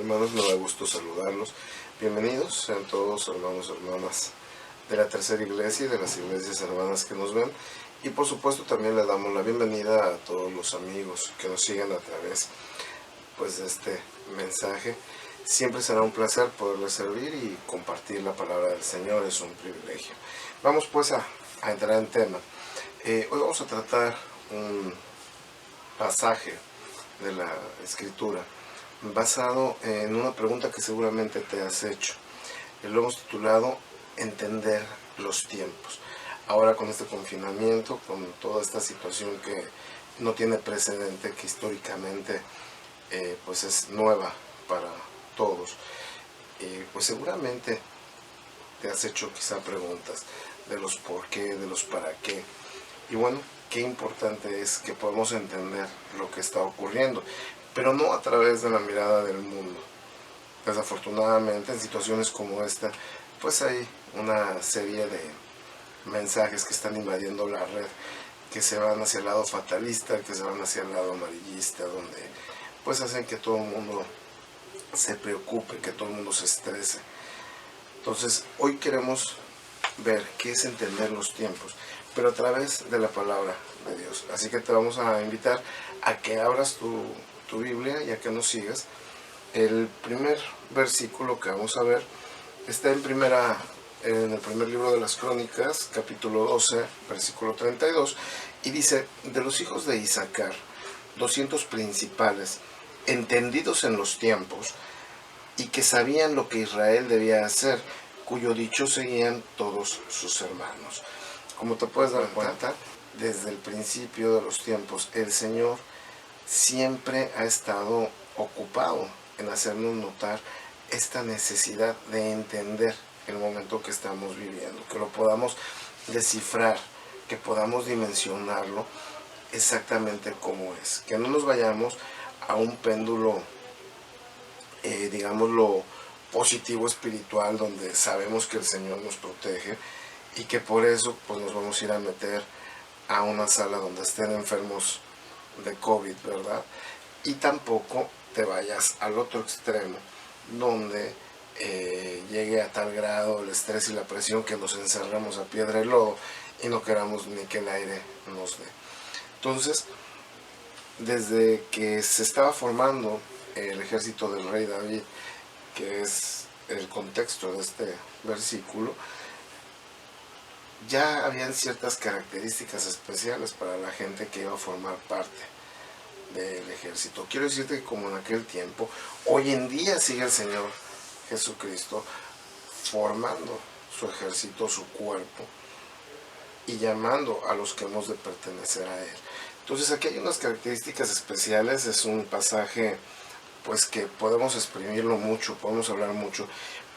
Hermanos, me da gusto saludarlos. Bienvenidos sean todos, hermanos y hermanas de la Tercera Iglesia y de las iglesias hermanas que nos ven. Y por supuesto también le damos la bienvenida a todos los amigos que nos siguen a través de este mensaje. Siempre será un placer poderles servir y compartir la palabra del Señor, es un privilegio. Vamos pues a entrar en tema. Hoy vamos a tratar un pasaje de la Escritura basado en una pregunta que seguramente te has hecho. Lo hemos titulado Entender los tiempos. Ahora con este confinamiento, con toda esta situación que no tiene precedente, que históricamente pues es nueva para todos, pues seguramente te has hecho quizá preguntas de los por qué, de los para qué. Y bueno, qué importante es que podamos entender lo que está ocurriendo, pero no a través de la mirada del mundo. Desafortunadamente, en situaciones como esta, pues hay una serie de mensajes que están invadiendo la red, que se van hacia el lado fatalista, que se van hacia el lado amarillista, donde pues hacen que todo el mundo se preocupe, que todo el mundo se estrese. Entonces, hoy queremos ver qué es entender los tiempos, pero a través de la palabra de Dios. Así que te vamos a invitar a que abras tu Biblia y a que nos sigas. El primer versículo que vamos a ver está en el primer libro de las Crónicas, capítulo 12, versículo 32, y dice: de los hijos de Isaacar, 200 principales, entendidos en los tiempos, y que sabían lo que Israel debía hacer, cuyo dicho seguían todos sus hermanos. Como te puedes dar cuenta, desde el principio de los tiempos, el Señor siempre ha estado ocupado en hacernos notar esta necesidad de entender el momento que estamos viviendo, que lo podamos descifrar, que podamos dimensionarlo exactamente como es, que no nos vayamos a un péndulo, digámoslo, positivo espiritual, donde sabemos que el Señor nos protege y que por eso pues nos vamos a ir a meter a una sala donde estén enfermos de COVID, ¿verdad? Y tampoco te vayas al otro extremo, donde llegue a tal grado el estrés y la presión que nos encerremos a piedra y lodo y no queramos ni que el aire nos dé. Entonces, desde que se estaba formando el ejército del rey David, que es el contexto de este versículo, ya habían ciertas características especiales para la gente que iba a formar parte del ejército. Quiero decirte que como en aquel tiempo, hoy en día sigue el Señor Jesucristo formando su ejército, su cuerpo, y llamando a los que hemos de pertenecer a Él. Entonces aquí hay unas características especiales. Es un pasaje pues que podemos exprimirlo mucho, podemos hablar mucho,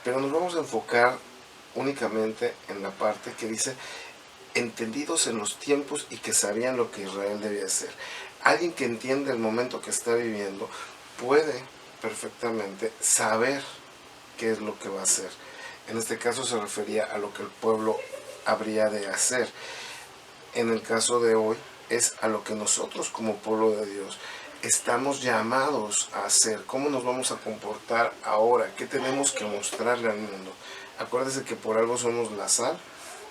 pero nos vamos a enfocar únicamente en la parte que dice entendidos en los tiempos y que sabían lo que Israel debía hacer. Alguien que entiende el momento que está viviendo puede perfectamente saber qué es lo que va a hacer. En este caso se refería a lo que el pueblo habría de hacer. En el caso de hoy es a lo que nosotros como pueblo de Dios estamos llamados a hacer. ¿Cómo nos vamos a comportar ahora? ¿Qué tenemos que mostrarle al mundo? Acuérdense que por algo somos la sal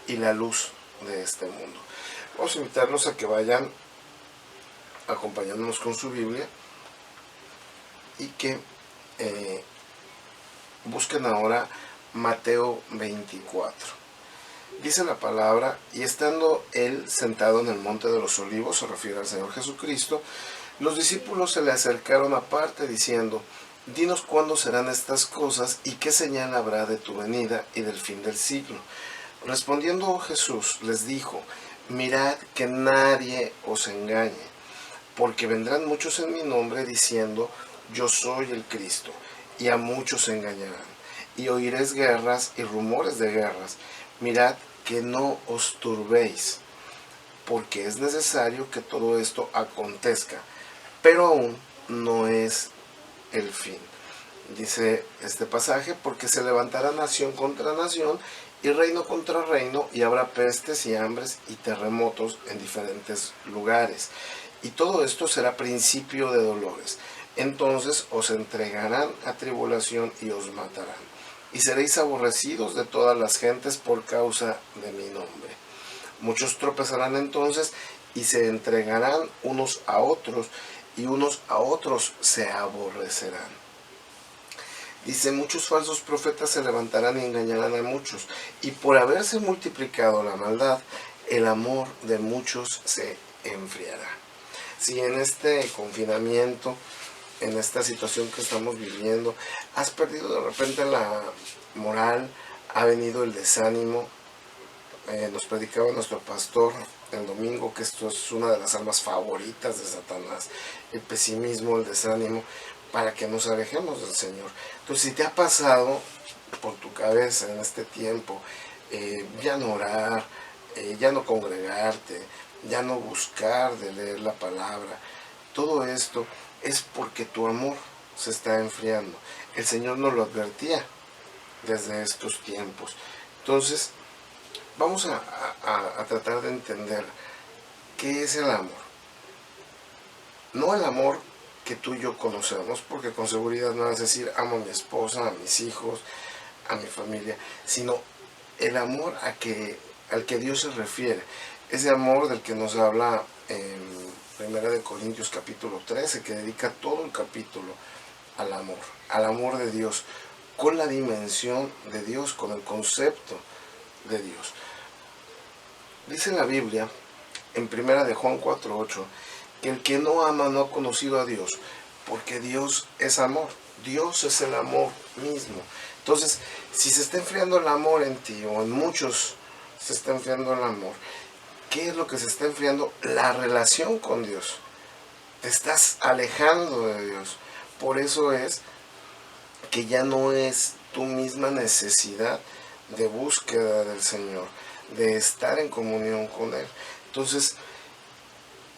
y la luz de este mundo. Vamos a invitarlos a que vayan acompañándonos con su Biblia y que busquen ahora Mateo 24. Dice la palabra: y estando él sentado en el monte de los olivos, se refiere al Señor Jesucristo, los discípulos se le acercaron aparte diciendo: dinos cuándo serán estas cosas y qué señal habrá de tu venida y del fin del siglo. Respondiendo Jesús les dijo: mirad que nadie os engañe, porque vendrán muchos en mi nombre diciendo: yo soy el Cristo, y a muchos engañarán. Y oiréis guerras y rumores de guerras. Mirad que no os turbéis, porque es necesario que todo esto acontezca, pero aún no es el fin. Dice este pasaje: porque se levantará nación contra nación y reino contra reino, y habrá pestes y hambres y terremotos en diferentes lugares. Y todo esto será principio de dolores. entonces os entregarán a tribulación y os matarán, y seréis aborrecidos de todas las gentes por causa de mi nombre. Muchos tropezarán entonces y se entregarán unos a otros, y unos a otros se aborrecerán. Dice, muchos falsos profetas se levantarán y engañarán a muchos, y por haberse multiplicado la maldad, el amor de muchos se enfriará. Si en este confinamiento, en esta situación que estamos viviendo, has perdido de repente la moral, ha venido el desánimo, nos predicaba nuestro pastor el domingo que esto es una de las armas favoritas de Satanás, el pesimismo, el desánimo, para que nos alejemos del Señor. Entonces, si te ha pasado por tu cabeza en este tiempo, ya no orar, ya no congregarte, ya no buscar de leer la palabra, todo esto es porque tu amor se está enfriando. El Señor nos lo advertía desde estos tiempos. Entonces, vamos a tratar de entender qué es el amor. No el amor que tú y yo conocemos, porque con seguridad no vas a decir amo a mi esposa, a mis hijos, a mi familia, sino el amor al que Dios se refiere. Ese amor del que nos habla en 1 Corintios capítulo 13, que dedica todo el capítulo al amor de Dios, con la dimensión de Dios, con el concepto de Dios. Dice la Biblia, en 1 Juan 4:8, que el que no ama no ha conocido a Dios, porque Dios es amor. Dios es el amor mismo. Entonces, si se está enfriando el amor en ti, o en muchos se está enfriando el amor, ¿qué es lo que se está enfriando? La relación con Dios. Te estás alejando de Dios. Por eso es que ya no es tu misma necesidad de búsqueda del Señor, de estar en comunión con Él. Entonces,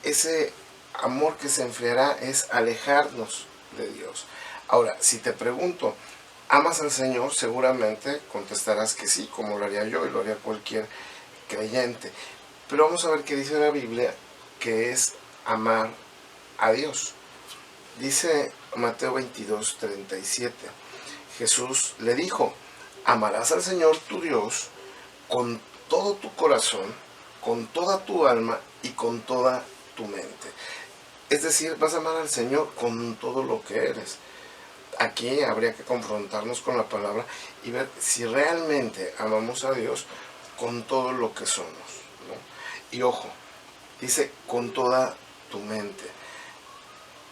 ese amor que se enfriará es alejarnos de Dios. Ahora, si te pregunto, ¿amas al Señor? Seguramente contestarás que sí, como lo haría yo y lo haría cualquier creyente. Pero vamos a ver qué dice la Biblia, que es amar a Dios. Dice Mateo 22:37, Jesús le dijo, amarás al Señor tu Dios con todo tu corazón, con toda tu alma y con toda tu mente. Es decir, vas a amar al Señor con todo lo que eres. Aquí habría que confrontarnos con la palabra y ver si realmente amamos a Dios con todo lo que somos, ¿no? Y ojo, dice con toda tu mente.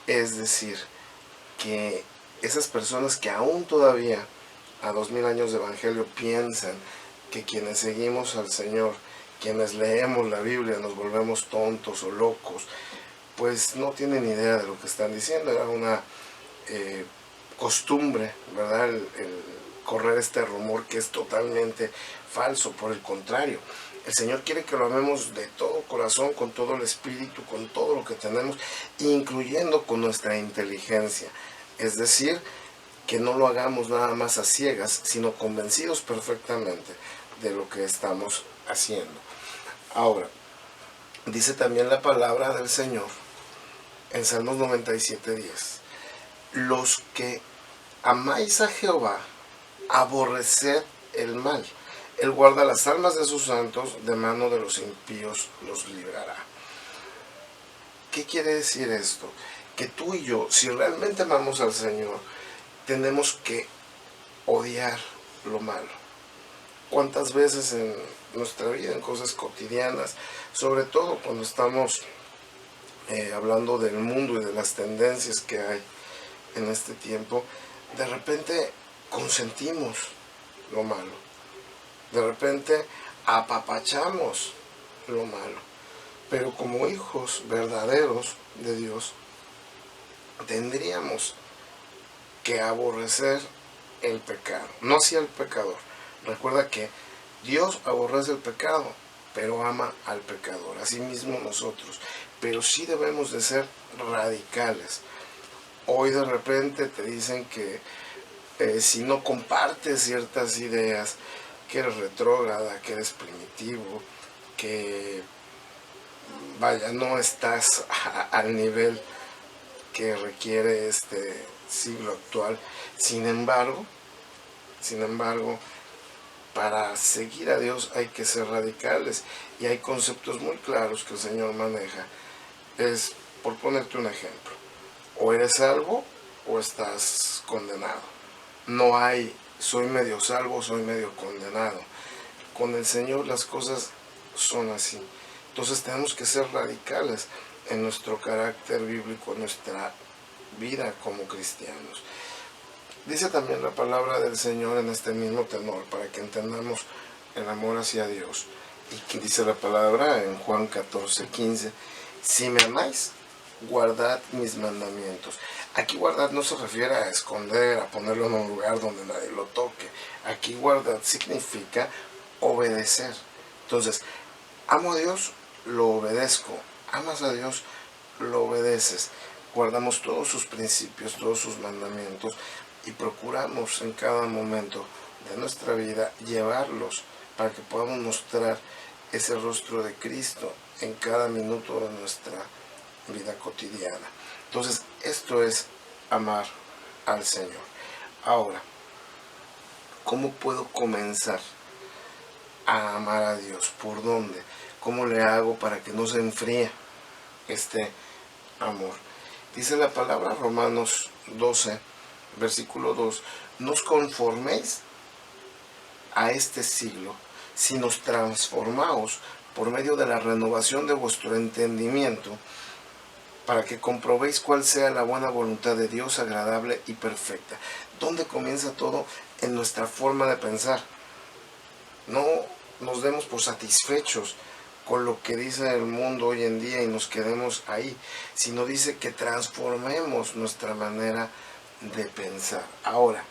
Es decir, que esas personas que aún todavía a 2000 años de evangelio piensan que quienes seguimos al Señor, quienes leemos la Biblia, nos volvemos tontos o locos, pues no tienen idea de lo que están diciendo. Era una costumbre, ¿verdad? El correr este rumor que es totalmente falso. Por el contrario, el Señor quiere que lo amemos de todo corazón, con todo el espíritu, con todo lo que tenemos, incluyendo con nuestra inteligencia. Es decir, que no lo hagamos nada más a ciegas, sino convencidos perfectamente de lo que estamos haciendo. Ahora, dice también la palabra del Señor en Salmos 97:10, los que amáis a Jehová, aborreced el mal. Él guarda las almas de sus santos, de mano de los impíos los librará. ¿Qué quiere decir esto? Que tú y yo, si realmente amamos al Señor, tenemos que odiar lo malo. ¿Cuántas veces en nuestra vida, en cosas cotidianas, sobre todo cuando estamos hablando del mundo y de las tendencias que hay en este tiempo, de repente consentimos lo malo, de repente apapachamos lo malo, pero como hijos verdaderos de Dios tendríamos que aborrecer el pecado, no hacia el pecador. Recuerda que Dios aborrece el pecado, pero ama al pecador, asimismo nosotros, pero sí debemos de ser radicales. Hoy de repente te dicen que si no compartes ciertas ideas, que eres retrógrada, que eres primitivo, que vaya, no estás al nivel que requiere este siglo actual. Sin embargo, para seguir a Dios hay que ser radicales, y hay conceptos muy claros que el Señor maneja. Es, por ponerte un ejemplo, o eres salvo o estás condenado. No hay soy medio salvo, soy medio condenado. Con el Señor las cosas son así. Entonces tenemos que ser radicales en nuestro carácter bíblico, en nuestra vida como cristianos. Dice también la palabra del Señor en este mismo tenor, para que entendamos el amor hacia Dios. Y dice la palabra en Juan 14:15, si me amáis, guardad mis mandamientos. Aquí guardad no se refiere a esconder, a ponerlo en un lugar donde nadie lo toque. Aquí guardad significa obedecer. Entonces, amo a Dios, lo obedezco. Amas a Dios, lo obedeces. Guardamos todos sus principios, todos sus mandamientos, y procuramos en cada momento de nuestra vida llevarlos para que podamos mostrar ese rostro de Cristo en cada minuto de nuestra vida cotidiana. Entonces, esto es amar al Señor. Ahora, ¿cómo puedo comenzar a amar a Dios? ¿Por dónde? ¿Cómo le hago para que no se enfríe este amor? Dice la palabra Romanos 12, versículo 2, no os conforméis a este siglo, sino transformaos por medio de la renovación de vuestro entendimiento, para que comprobéis cuál sea la buena voluntad de Dios, agradable y perfecta. ¿Dónde comienza todo? En nuestra forma de pensar. No nos demos por satisfechos con lo que dice el mundo hoy en día y nos quedemos ahí, sino dice que transformemos nuestra manera de pensar. Ahora,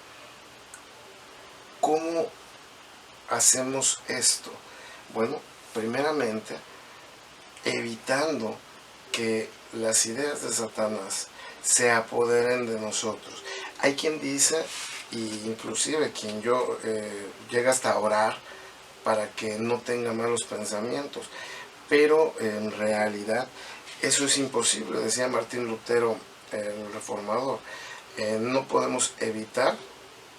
¿cómo hacemos esto? Bueno, primeramente, evitando que las ideas de Satanás se apoderen de nosotros. Hay quien dice, y inclusive quien llega hasta a orar para que no tenga malos pensamientos, pero en realidad eso es imposible. Decía Martín Lutero, el reformador, no podemos evitar,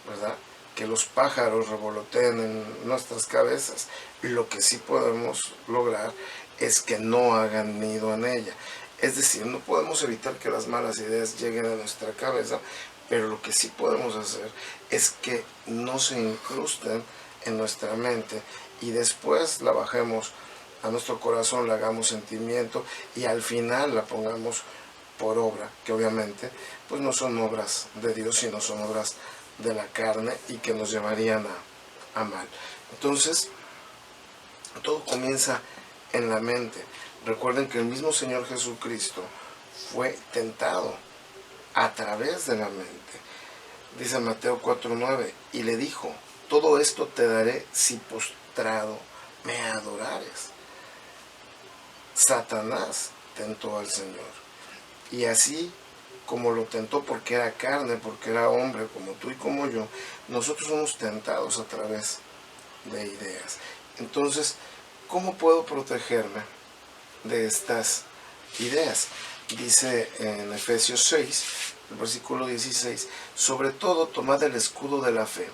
¿verdad?, que los pájaros revoloteen en nuestras cabezas. Lo que sí podemos lograr es que no hagan nido en ella. Es decir, no podemos evitar que las malas ideas lleguen a nuestra cabeza, pero lo que sí podemos hacer es que no se incrusten en nuestra mente y después la bajemos a nuestro corazón, la hagamos sentimiento y al final la pongamos por obra, que obviamente pues no son obras de Dios, sino son obras de la carne y que nos llevarían a mal. Entonces, todo comienza en la mente. Recuerden que el mismo Señor Jesucristo fue tentado a través de la mente. Dice Mateo 4:9, y le dijo, todo esto te daré si postrado me adorares. Satanás tentó al Señor, y así como lo tentó porque era carne, porque era hombre, como tú y como yo, nosotros somos tentados a través de ideas. Entonces, ¿cómo puedo protegerme de estas ideas? Dice en Efesios 6, el versículo 16, sobre todo tomad el escudo de la fe,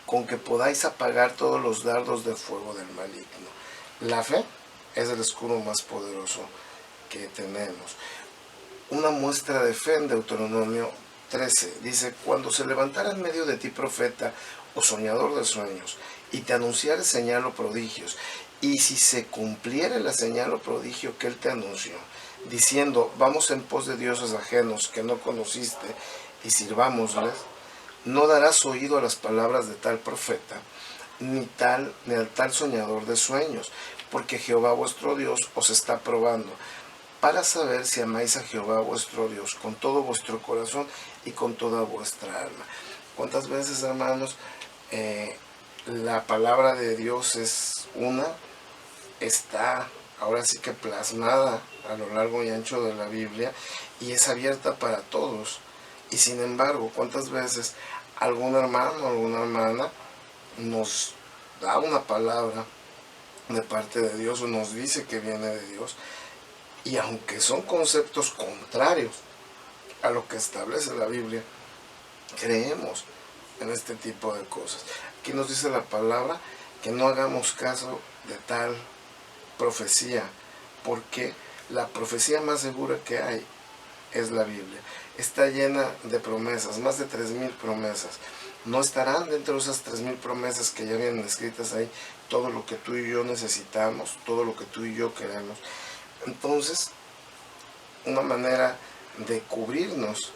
con que podáis apagar todos los dardos de fuego del maligno. La fe es el escudo más poderoso que tenemos. Una muestra de fe en Deuteronomio 13 dice, cuando se levantara en medio de ti profeta o soñador de sueños y te anunciare señal o prodigios, y si se cumpliere la señal o prodigio que él te anunció, diciendo, vamos en pos de dioses ajenos que no conociste y sirvámosles, no darás oído a las palabras de tal profeta, ni al tal soñador de sueños, porque Jehová vuestro Dios os está probando, para saber si amáis a Jehová vuestro Dios con todo vuestro corazón y con toda vuestra alma. ¿Cuántas veces, hermanos, la palabra de Dios está ahora sí que plasmada a lo largo y ancho de la Biblia y es abierta para todos? Y sin embargo, ¿cuántas veces algún hermano o alguna hermana nos da una palabra de parte de Dios o nos dice que viene de Dios, y aunque son conceptos contrarios a lo que establece la Biblia, creemos en este tipo de cosas. Aquí nos dice la palabra que no hagamos caso de tal profecía, porque la profecía más segura que hay es la Biblia. Está llena de promesas, más de 3000 promesas. No estarán dentro de esas 3000 promesas que ya vienen escritas ahí todo lo que tú y yo necesitamos, todo lo que tú y yo queremos. Entonces, una manera de cubrirnos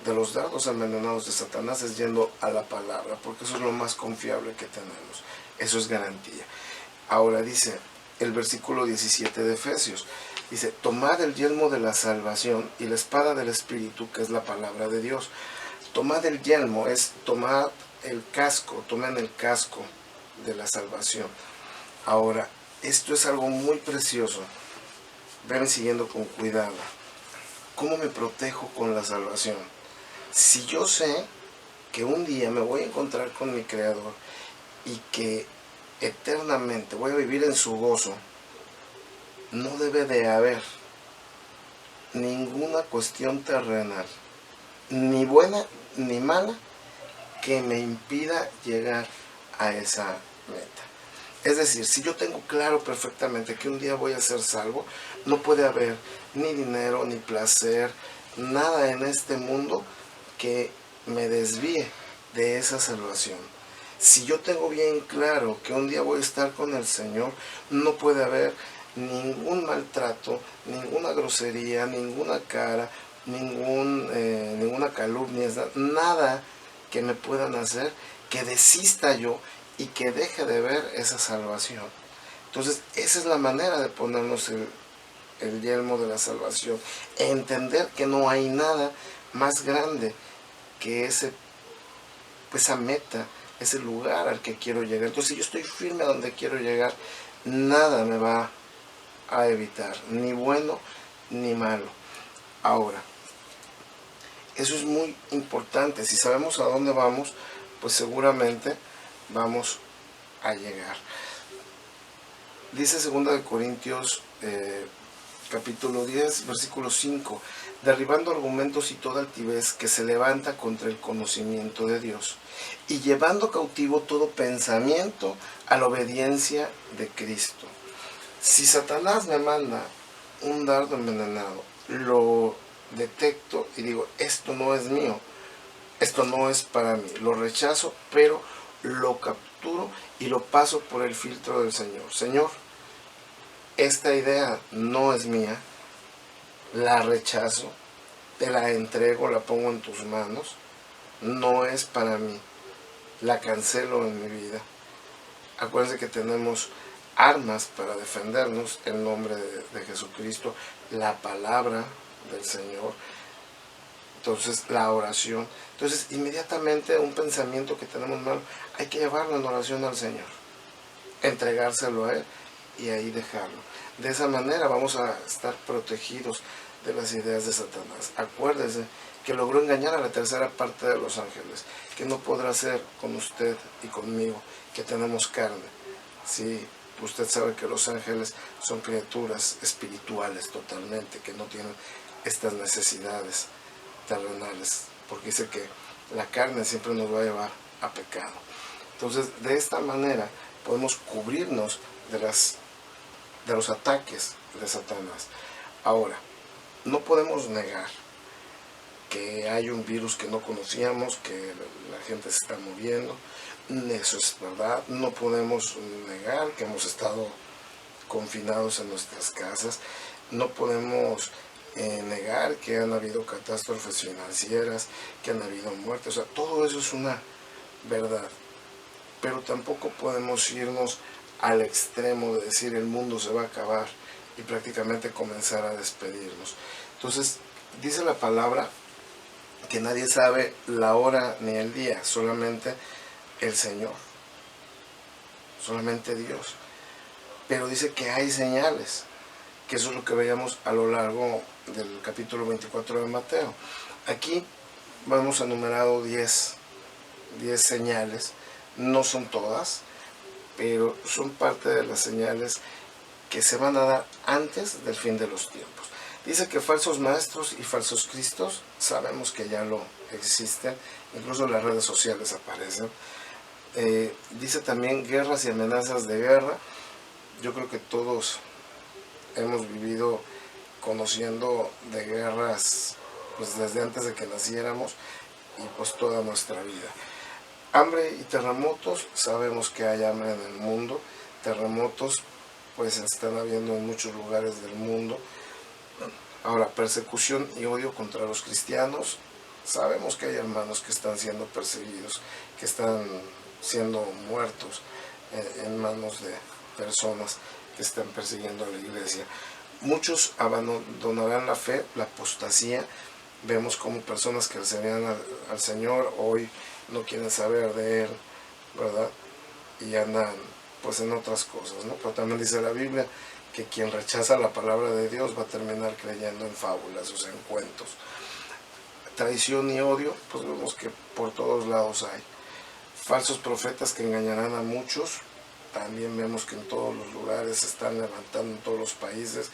de los dardos envenenados de Satanás es yendo a la palabra, porque eso es lo más confiable que tenemos. Eso es garantía. Ahora dice el versículo 17 de Efesios, dice, tomad el yelmo de la salvación y la espada del Espíritu, que es la palabra de Dios. Tomad el yelmo, es tomad el casco, tomen el casco de la salvación. Ahora, esto es algo muy precioso. Ven siguiendo con cuidado. ¿Cómo me protejo con la salvación? Si yo sé que un día me voy a encontrar con mi Creador y que eternamente voy a vivir en su gozo, no debe de haber ninguna cuestión terrenal, ni buena ni mala, que me impida llegar a esa meta. Es decir, si yo tengo claro perfectamente que un día voy a ser salvo, no puede haber ni dinero, ni placer, nada en este mundo que me desvíe de esa salvación. Si yo tengo bien claro que un día voy a estar con el Señor, no puede haber ningún maltrato, ninguna grosería, ninguna cara, ninguna calumnia, nada que me puedan hacer que desista yo y que deje de ver esa salvación. Entonces, esa es la manera de ponernos el yelmo de la salvación. Entender que no hay nada más grande que esa meta, ese lugar al que quiero llegar. Entonces, si yo estoy firme a donde quiero llegar, nada me va a evitar, ni bueno ni malo. Ahora, eso es muy importante. Si sabemos a dónde vamos, pues seguramente vamos a llegar. Dice 2 Corintios capítulo 10, versículo 5, derribando argumentos y toda altivez que se levanta contra el conocimiento de Dios, y llevando cautivo todo pensamiento a la obediencia de Cristo. Si Satanás me manda un dardo envenenado, lo detecto y digo, esto no es mío, esto no es para mí, lo rechazo, pero lo capturo y lo paso por el filtro del Señor. Señor, esta idea no es mía, la rechazo, te la entrego, la pongo en tus manos, no es para mí, la cancelo en mi vida. Acuérdense que tenemos armas para defendernos, el nombre de Jesucristo, la palabra del Señor, entonces la oración. Entonces inmediatamente un pensamiento que tenemos malo, hay que llevarlo en oración al Señor, entregárselo a Él y ahí dejarlo. De esa manera vamos a estar protegidos de las ideas de Satanás. Acuérdese que logró engañar a la tercera parte de los ángeles, que no podrá ser con usted y conmigo, que tenemos carne. Sí, usted sabe que los ángeles son criaturas espirituales totalmente, que no tienen estas necesidades terrenales, porque dice que la carne siempre nos va a llevar a pecado. Entonces, de esta manera podemos cubrirnos de los ataques de Satanás. Ahora, no podemos negar que hay un virus que no conocíamos, que la gente se está muriendo. Eso es verdad. No podemos negar que hemos estado confinados en nuestras casas. No podemos negar que han habido catástrofes financieras, que han habido muertes. O sea, todo eso es una verdad. Pero tampoco podemos irnos al extremo de decir el mundo se va a acabar y prácticamente comenzar a despedirnos. Entonces, dice la palabra que nadie sabe la hora ni el día, solamente el Señor, solamente Dios. Pero dice que hay señales, que eso es lo que veíamos a lo largo del capítulo 24 de Mateo. Aquí vamos a enumerado 10 señales, no son todas, pero son parte de las señales que se van a dar antes del fin de los tiempos. Dice que falsos maestros y falsos cristos, sabemos que ya lo existen, incluso en las redes sociales aparecen. Dice también guerras y amenazas de guerra. Yo creo que todos hemos vivido conociendo de guerras pues desde antes de que naciéramos y pues toda nuestra vida. Hambre y terremotos, sabemos que hay hambre en el mundo, terremotos pues están habiendo en muchos lugares del mundo. Ahora, persecución y odio contra los cristianos, sabemos que hay hermanos que están siendo perseguidos, que están siendo muertos en manos de personas que están persiguiendo a la iglesia. Muchos abandonarán la fe, la apostasía. Vemos como personas que servían al Señor hoy no quieren saber de Él, ¿verdad? Y andan pues en otras cosas, ¿no? Pero también dice la Biblia que quien rechaza la palabra de Dios va a terminar creyendo en fábulas, o sea, en cuentos. Traición y odio, pues vemos que por todos lados hay. Falsos profetas que engañarán a muchos, también vemos que en todos los lugares se están levantando, en todos los países,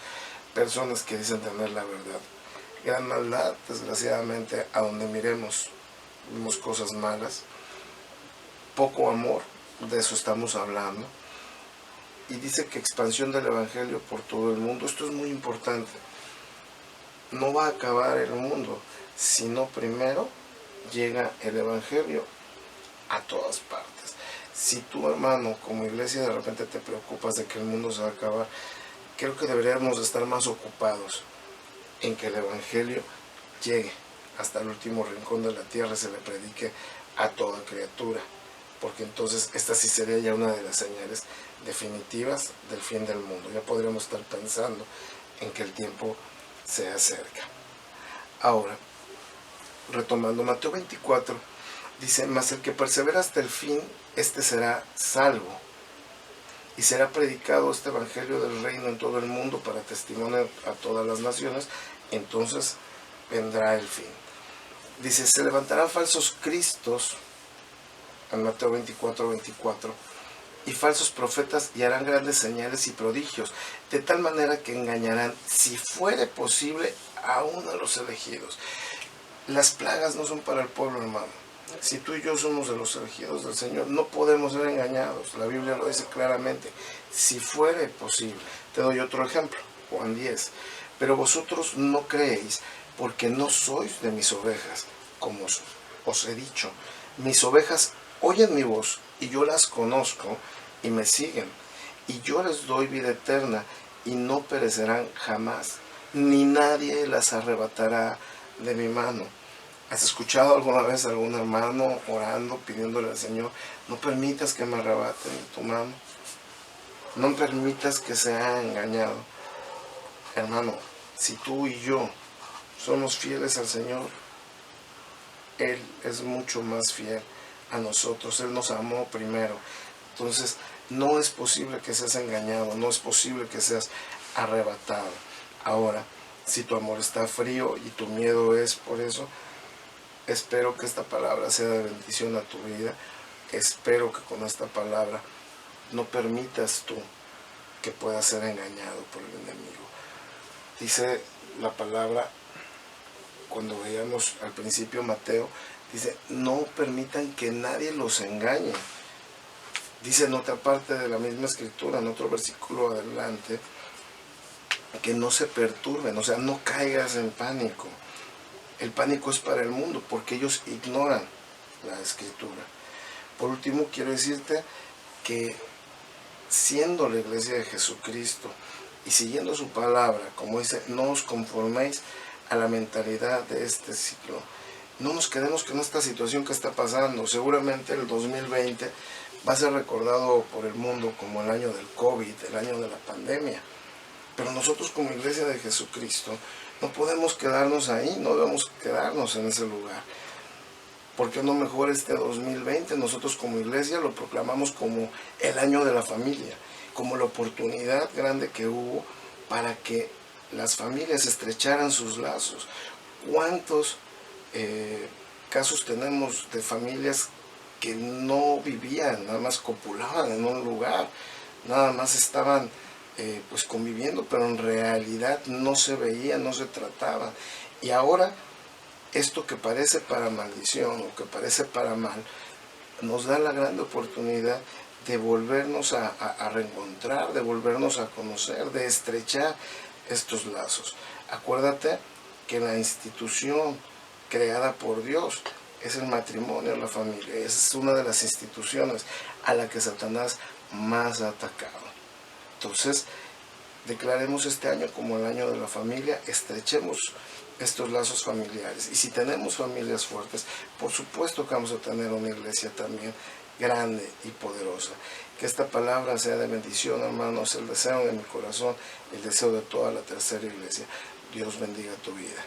personas que dicen tener la verdad. Gran maldad, desgraciadamente, a donde miremos, vemos cosas malas. Poco amor, de eso estamos hablando. Y dice que expansión del Evangelio por todo el mundo. Esto es muy importante. No va a acabar el mundo, sino primero llega el Evangelio a todas partes. Si tú, hermano, como iglesia de repente te preocupas de que el mundo se va a acabar, creo que deberíamos estar más ocupados en que el Evangelio llegue hasta el último rincón de la tierra y se le predique a toda criatura, porque entonces esta sí sería ya una de las señales definitivas del fin del mundo. Ya podríamos estar pensando en que el tiempo se acerca. Ahora, retomando Mateo 24, dice, mas el que persevera hasta el fin, este será salvo. Y será predicado este evangelio del reino en todo el mundo para testimonio a todas las naciones, entonces vendrá el fin. Dice, se levantarán falsos cristos, en Mateo 24, 24, y falsos profetas y harán grandes señales y prodigios, de tal manera que engañarán, si fuere posible, aún a los elegidos. Las plagas no son para el pueblo, hermano. Si tú y yo somos de los elegidos del Señor, no podemos ser engañados. La Biblia lo dice claramente. Si fuere posible. Te doy otro ejemplo, Juan 10. Pero vosotros no creéis, porque no sois de mis ovejas, como os he dicho. Mis ovejas oyen mi voz, y yo las conozco, y me siguen. Y yo les doy vida eterna, y no perecerán jamás, ni nadie las arrebatará de mi mano. ¿Has escuchado alguna vez a algún hermano orando, pidiéndole al Señor, no permitas que me arrebaten de tu mano? No permitas que sea engañado. Hermano, si tú y yo somos fieles al Señor, Él es mucho más fiel a nosotros. Él nos amó primero. Entonces, no es posible que seas engañado, no es posible que seas arrebatado. Ahora, si tu amor está frío y tu miedo es por eso, espero que esta palabra sea de bendición a tu vida. Espero que con esta palabra no permitas tú que puedas ser engañado por el enemigo. Dice la palabra, cuando veíamos al principio Mateo, dice, no permitan que nadie los engañe. Dice en otra parte de la misma escritura, en otro versículo adelante, que no se perturben, o sea, no caigas en pánico. El pánico es para el mundo, porque ellos ignoran la escritura. Por último, quiero decirte que siendo la iglesia de Jesucristo y siguiendo su palabra, como dice, no os conforméis a la mentalidad de este siglo. No nos quedemos con esta situación que está pasando. Seguramente el 2020 va a ser recordado por el mundo como el año del COVID, el año de la pandemia. Pero nosotros como iglesia de Jesucristo no podemos quedarnos ahí, no debemos quedarnos en ese lugar. ¿Por qué no mejor este 2020 nosotros como iglesia lo proclamamos como el año de la familia, como la oportunidad grande que hubo para que las familias estrecharan sus lazos? ¿Cuántos casos tenemos de familias que no vivían, nada más copulaban en un lugar, nada más estaban pues conviviendo, pero en realidad no se veía, no se trataba. Y ahora esto que parece para maldición o que parece para mal, nos da la gran oportunidad de volvernos a reencontrar, de volvernos a conocer, de estrechar estos lazos. Acuérdate que la institución creada por Dios es el matrimonio, la familia. Es una de las instituciones a la que Satanás más ha atacado. Entonces, declaremos este año como el año de la familia, estrechemos estos lazos familiares. Y si tenemos familias fuertes, por supuesto que vamos a tener una iglesia también grande y poderosa. Que esta palabra sea de bendición, hermanos, el deseo de mi corazón, el deseo de toda la tercera iglesia. Dios bendiga tu vida.